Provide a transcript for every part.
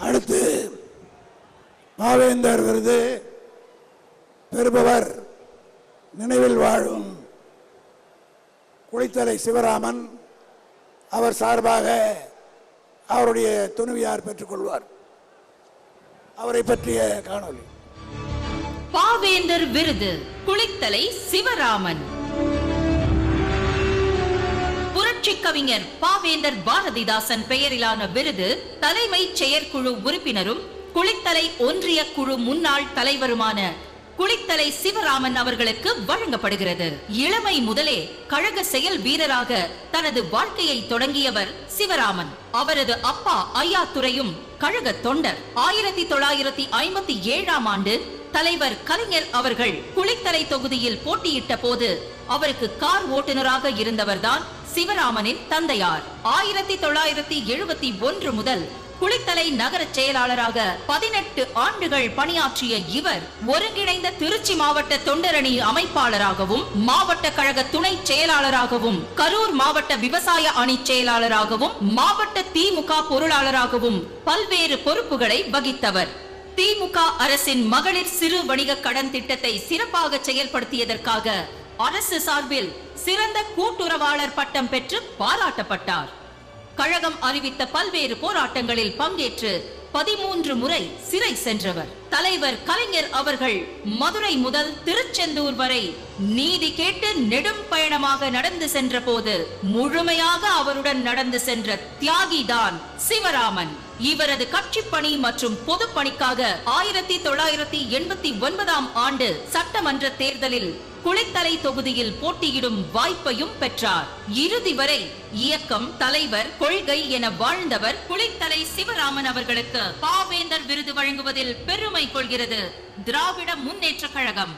அடுத்து பாவேந்தர் விருது பெறுபவர் நினைவில் வாழும் குளித்தலை சிவராமன். அவர் சார்பாக அவருடைய துணைவியார் பெற்றுக்கொள்வார். அவரை பற்றிய காணொளி. பாவேந்தர் விருது குளித்தலை சிவராமன். புரட்சி கவிஞர் பாவேந்தர் பாரதிதாசன் பெயரிலான விருது தலைமை செயற்குழு உறுப்பினரும் குளித்தலை ஒன்றிய குழு முன்னாள் தலைவருமான குளித்தலை சிவராமன் அவர்களுக்கு வழங்கப்படுகிறது. இளமை முதலே கழக செயல் வீரராக தனது வாழ்க்கையை தொடங்கியவர் சிவராமன். அவரது அப்பா ஐயாத்துரையும் கழக தொண்டர். 1957ஆம் ஆண்டு தலைவர் கலைஞர் அவர்கள் குளித்தலை தொகுதியில் போட்டியிட்ட போது அவருக்கு கார் ஓட்டுநராக இருந்தவர்தான் சிவராமனின் தந்தையார். 1971 முதல் குளித்தலை நகர செயலாளராக 18 ஆண்டுகள் பணியாற்றிய இவர் ஒருங்கிணைந்த திருச்சி மாவட்ட தொண்டரணி அமைப்பாளராகவும், மாவட்ட கழக துணை செயலாளராகவும், கரூர் மாவட்ட விவசாய அணி செயலாளராகவும், மாவட்ட திமுக பொருளாளராகவும் பல்வேறு பொறுப்புகளை வகித்தவர். திமுக அரசின் மகளிர் சிறு வணிக கடன் திட்டத்தை சிறப்பாக செயல்படுத்தியதற்காக அரசு சார்பில் சிறந்த கூட்டுறவாளர் பட்டம் பெற்று பாராட்டப்பட்டார். கழகம் அறிவித்த பல்வேறு போராட்டங்களில் பங்கேற்று 13 முறை சிறை சென்றவர். தலைவர் கலைஞர் அவர்கள் மதுரை முதல் திருச்செந்தூர் வரை நீதி கேட்டு நெடும் பயணமாக நடந்து சென்ற போது முழுமையாக அவருடன் நடந்து சென்ற தியாகிதான் சிவராமன். இவரது கட்சி பணி மற்றும் பொது பணிக்காக 1989ஆம் ஆண்டு சட்டமன்ற தேர்தலில் குளித்தலை தொகுதியில் போட்டியிடும் வாய்ப்பையும் பெற்றார். இறுதி வரை இயக்கம், தலைவர், கொள்கை என வாழ்ந்தவர் குளித்தலை சிவராமன் அவர்களுக்கு பாவேந்தர் விருது வழங்குவதில் பெருமை கொள்கிறது திராவிட முன்னேற்ற கழகம்.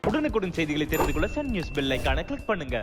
உடனுக்குடன் செய்திகளை தெரிந்து கொள்ள சன் நியூஸ் பெல் ஐகானை கிளிக் பண்ணுங்க.